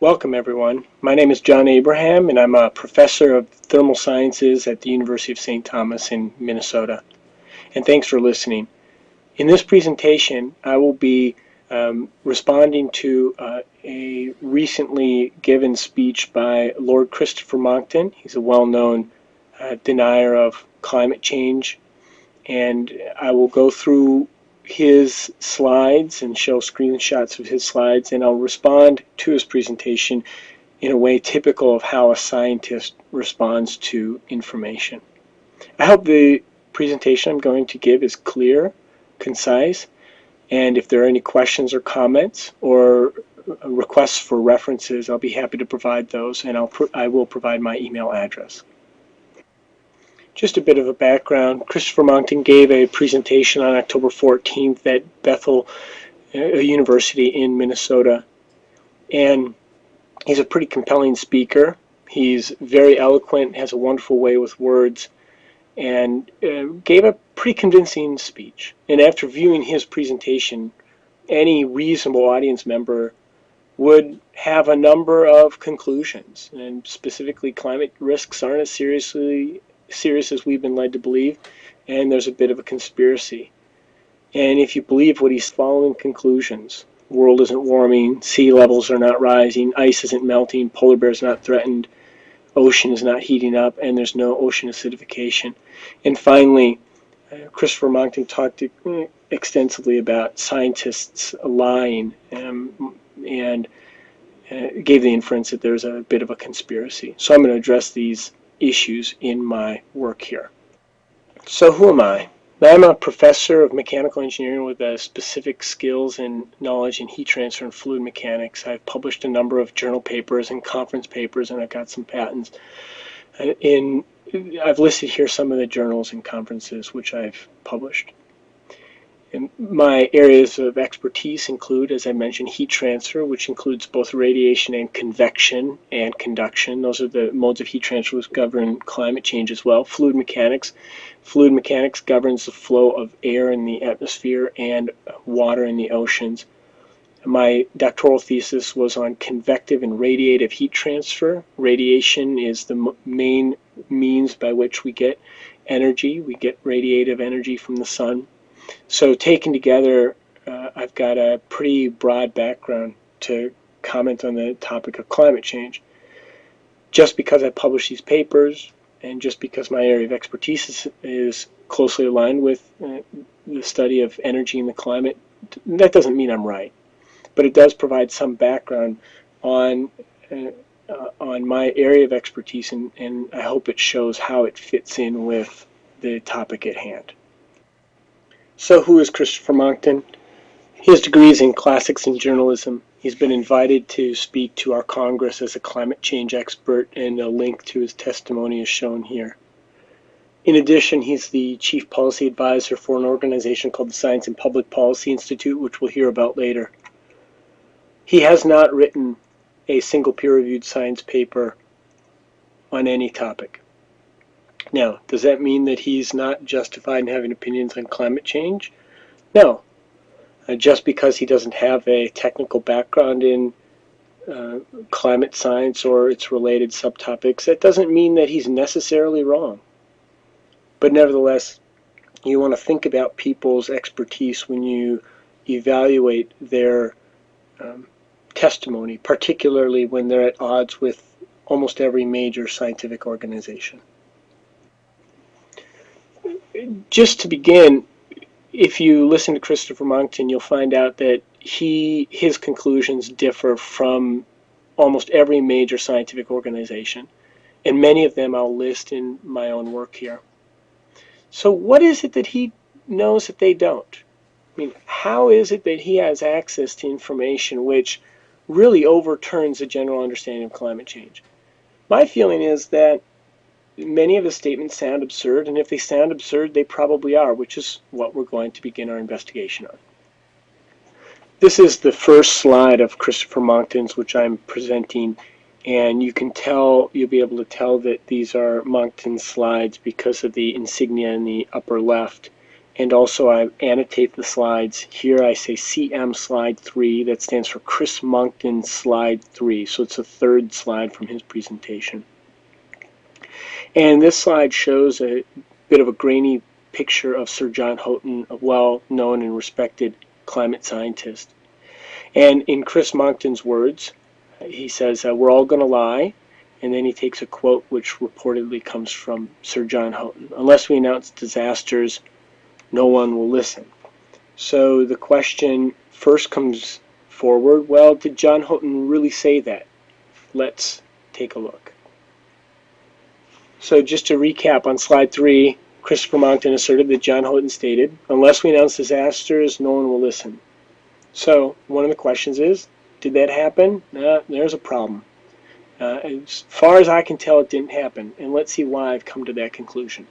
Welcome everyone. My name is John Abraham and I'm a professor of thermal sciences at the University of St. Thomas in Minnesota. And thanks for listening. In this presentation, I will be responding to a recently given speech by Lord Christopher Monckton. He's a well-known denier of climate change, and I will go through his slides and show screenshots of his slides, and I'll respond to his presentation in a way typical of how a scientist responds to information. I hope the presentation I'm going to give is clear, concise, and if there are any questions or comments or requests for references, I'll be happy to provide those, and I will provide my email address. Just a bit of a background. Christopher Monckton gave a presentation on October 14th at Bethel University in Minnesota, and he's a pretty compelling speaker. He's very eloquent, has a wonderful way with words, and gave a pretty convincing speech. And after viewing his presentation, any reasonable audience member would have a number of conclusions, and specifically climate risks aren't as serious as we've been led to believe, and there's a bit of a conspiracy. And if you believe what he's following conclusions, the world isn't warming, sea levels are not rising, ice isn't melting, polar bears are not threatened, ocean is not heating up, and there's no ocean acidification. And finally, Christopher Monckton talked extensively about scientists lying and gave the inference that there's a bit of a conspiracy. So I'm going to address these issues in my work here. So who am I? I'm a professor of mechanical engineering with specific skills and knowledge in heat transfer and fluid mechanics. I've published a number of journal papers and conference papers, and I've got some patents. I've listed here some of the journals and conferences which I've published. And my areas of expertise include, as I mentioned, heat transfer, which includes both radiation and convection and conduction. Those are the modes of heat transfer which govern climate change as well. Fluid mechanics. Fluid mechanics governs the flow of air in the atmosphere and water in the oceans. My doctoral thesis was on convective and radiative heat transfer. Radiation is the main means by which we get energy. We get radiative energy from the sun. So taken together, I've got a pretty broad background to comment on the topic of climate change. Just because I publish these papers, and just because my area of expertise is closely aligned with the study of energy and the climate, that doesn't mean I'm right. But it does provide some background on my area of expertise, and I hope it shows how it fits in with the topic at hand. So who is Christopher Monckton? His degree is in classics and journalism. He's been invited to speak to our Congress as a climate change expert, and a link to his testimony is shown here. In addition, he's the chief policy advisor for an organization called the Science and Public Policy Institute, which we'll hear about later. He has not written a single peer-reviewed science paper on any topic. Now, does that mean that he's not justified in having opinions on climate change? No. Just because he doesn't have a technical background in climate science or its related subtopics, that doesn't mean that he's necessarily wrong. But nevertheless, you want to think about people's expertise when you evaluate their testimony, particularly when they're at odds with almost every major scientific organization. Just to begin, if you listen to Christopher Monckton, you'll find out that his conclusions differ from almost every major scientific organization, and many of them I'll list in my own work here. So what is it that he knows that they don't? I mean, how is it that he has access to information which really overturns the general understanding of climate change? My feeling is that many of his statements sound absurd, and if they sound absurd, they probably are, which is what we're going to begin our investigation on. This is the first slide of Christopher Monckton's, which I'm presenting, and you'll be able to tell that these are Monckton's slides because of the insignia in the upper left. and also I annotate the slides. Here I say CM slide 3. That stands for Chris Monckton slide 3. So it's the third slide from his presentation. And this slide shows a bit of a grainy picture of Sir John Houghton, a well-known and respected climate scientist. And in Chris Monckton's words, he says, we're all going to lie, and then he takes a quote which reportedly comes from Sir John Houghton. Unless we announce disasters, no one will listen. So the question first comes forward, well, did John Houghton really say that? Let's take a look. So just to recap, on slide 3, Christopher Monckton asserted that John Houghton stated, unless we announce disasters, no one will listen. So one of the questions is, did that happen? There's a problem. As far as I can tell, it didn't happen, and let's see why I've come to that conclusion.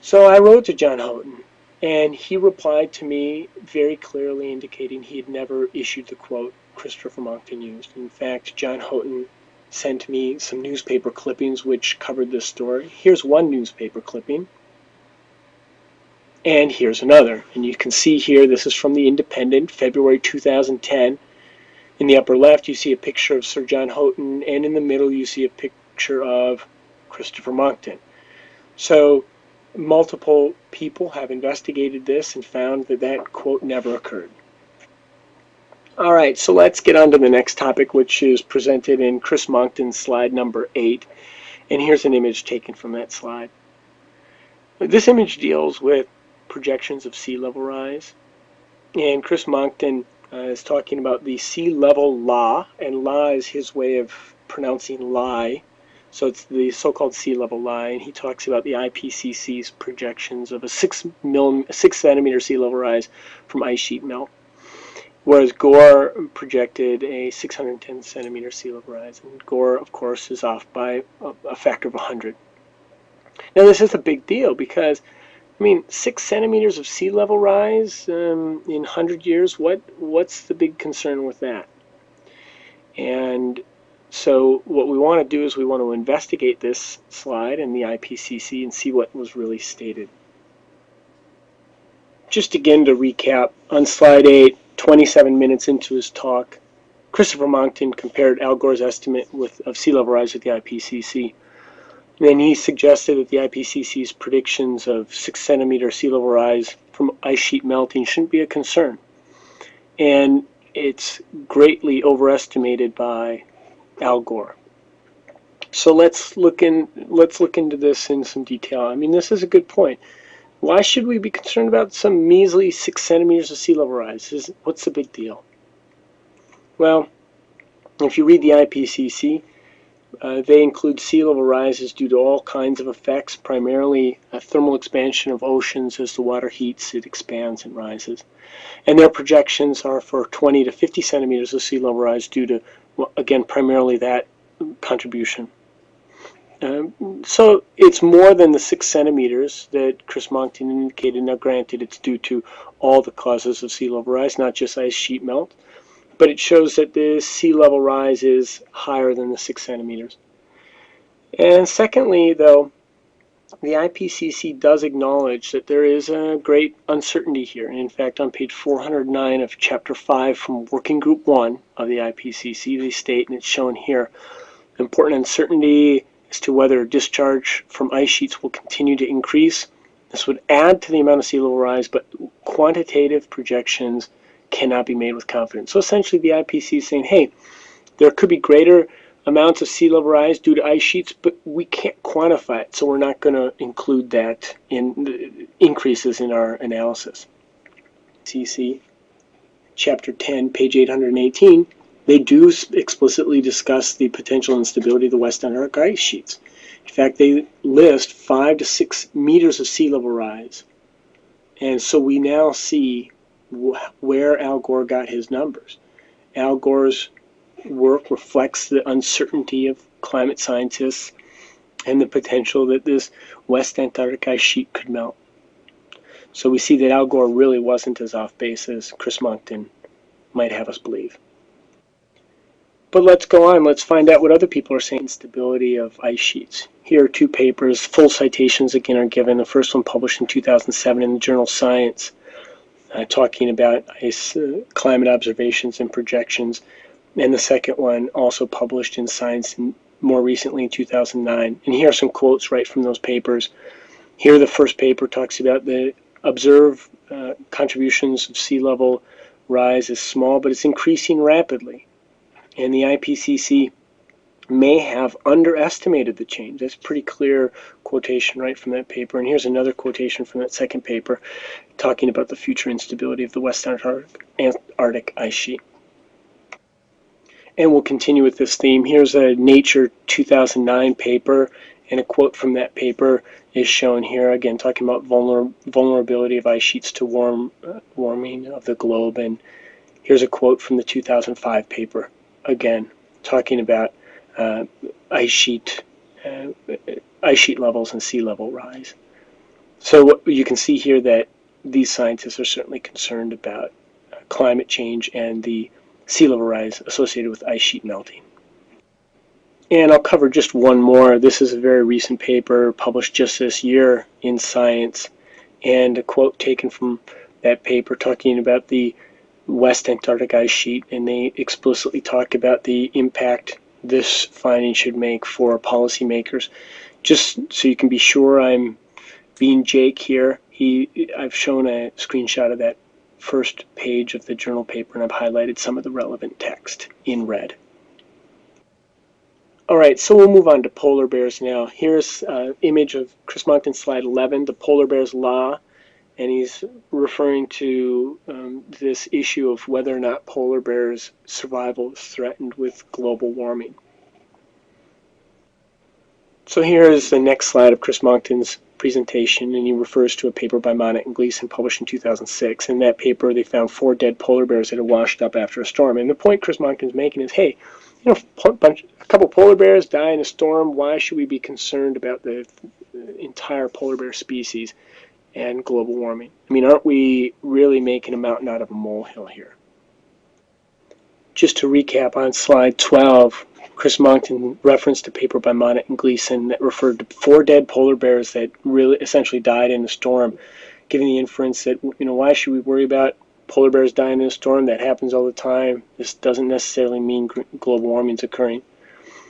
So I wrote to John Houghton, and he replied to me very clearly indicating he had never issued the quote Christopher Monckton used. In fact, John Houghton sent me some newspaper clippings which covered this story. Here's one newspaper clipping, and here's another. And you can see here, this is from the Independent, February 2010. In the upper left, you see a picture of Sir John Houghton, and in the middle, you see a picture of Christopher Monckton. So multiple people have investigated this and found that that quote never occurred. All right, so let's get on to the next topic, which is presented in Chris Monckton's slide number 8. And here's an image taken from that slide. This image deals with projections of sea level rise. And Chris Monckton is talking about the sea level law, and law is his way of pronouncing lie. So it's the so-called sea level lie, and he talks about the IPCC's projections of a 6 centimeter sea level rise from ice sheet melt, whereas Gore projected a 610 centimeter sea level rise, and Gore, of course, is off by a factor of 100. Now this is a big deal because, I mean, 6 centimeters of sea level rise in 100 years, what's the big concern with that? And so what we want to do is we want to investigate this slide and the IPCC and see what was really stated. Just again to recap, on slide 8, 27 minutes into his talk, Christopher Monckton compared Al Gore's estimate of sea level rise with the IPCC. Then he suggested that the IPCC's predictions of 6 centimeter sea level rise from ice sheet melting shouldn't be a concern. And it's greatly overestimated by Al Gore. So let's look into this in some detail. I mean, this is a good point. Why should we be concerned about some measly 6 centimeters of sea level rise? What's the big deal? Well, if you read the IPCC, they include sea level rises due to all kinds of effects, primarily a thermal expansion of oceans. As the water heats, it expands and rises. And their projections are for 20 to 50 centimeters of sea level rise due to, well, again, primarily that contribution. So it's more than the 6 centimeters that Chris Monckton indicated. Now granted, it's due to all the causes of sea level rise, not just ice sheet melt, but it shows that the sea level rise is higher than the 6 centimeters. And secondly, though, the IPCC does acknowledge that there is a great uncertainty here. And in fact, on page 409 of Chapter 5 from Working Group 1 of the IPCC, they state, and it's shown here, important uncertainty as to whether discharge from ice sheets will continue to increase. This would add to the amount of sea level rise, but quantitative projections cannot be made with confidence. So essentially the IPCC is saying, hey, there could be greater amounts of sea level rise due to ice sheets, but we can't quantify it, so we're not going to include that in the increases in our analysis. IPCC, Chapter 10, page 818, they do explicitly discuss the potential instability of the West Antarctic ice sheets. In fact, they list 5 to 6 meters of sea level rise. And so we now see where Al Gore got his numbers. Al Gore's work reflects the uncertainty of climate scientists and the potential that this West Antarctic ice sheet could melt. So we see that Al Gore really wasn't as off base as Chris Monckton might have us believe. But let's go on. Let's find out what other people are saying. Stability of ice sheets. Here are two papers. Full citations again are given. The first one published in 2007 in the journal Science, talking about ice climate observations and projections. And the second one also published in Science more recently in 2009. And here are some quotes right from those papers. Here the first paper talks about the observed contributions of sea level rise is small, but it's increasing rapidly. And the IPCC may have underestimated the change. That's a pretty clear quotation right from that paper. And here's another quotation from that second paper talking about the future instability of the West Antarctic ice sheet. And we'll continue with this theme. Here's a Nature 2009 paper, and a quote from that paper is shown here, again talking about vulnerability of ice sheets to warming of the globe. And here's a quote from the 2005 paper, again talking about ice sheet levels and sea level rise. So you can see here that these scientists are certainly concerned about climate change and the sea level rise associated with ice sheet melting. And I'll cover just one more. This is a very recent paper published just this year in Science, and a quote taken from that paper talking about the West Antarctic ice sheet, and they explicitly talk about the impact this finding should make for policymakers. Just so you can be sure I'm being Jake here, I've shown a screenshot of that first page of the journal paper, and I've highlighted some of the relevant text in red. Alright, so we'll move on to polar bears now. Here's an image of Chris Monckton, slide 11, the polar bear's law, and he's referring to this issue of whether or not polar bears' survival is threatened with global warming. So here is the next slide of Chris Monckton's presentation, and he refers to a paper by Moncktons and Gleason published in 2006. In that paper, they found 4 dead polar bears that had washed up after a storm. And the point Chris Monckton's making is, hey, you know, a couple polar bears die in a storm. Why should we be concerned about the entire polar bear species and global warming? I mean, aren't we really making a mountain out of a molehill here? Just to recap, on slide 12, Chris Monckton referenced a paper by Moncktons and Gleason that referred to 4 dead polar bears that really essentially died in a storm, giving the inference that, you know, why should we worry about polar bears dying in a storm? That happens all the time. This doesn't necessarily mean global warming is occurring.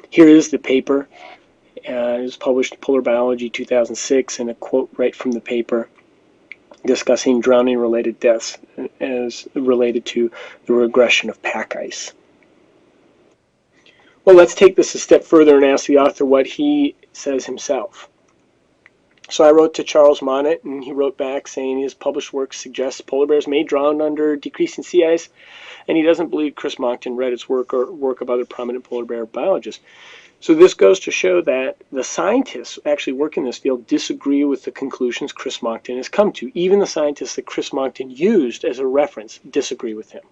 Here is the paper. It was published in Polar Biology 2006, and a quote right from the paper discussing drowning-related deaths as related to the regression of pack ice. Well, let's take this a step further and ask the author what he says himself. So I wrote to Charles Monckton, and he wrote back saying his published work suggests polar bears may drown under decreasing sea ice, and he doesn't believe Chris Monckton read his work or work of other prominent polar bear biologists. So this goes to show that the scientists actually working in this field disagree with the conclusions Chris Monckton has come to. Even the scientists that Chris Monckton used as a reference disagree with him.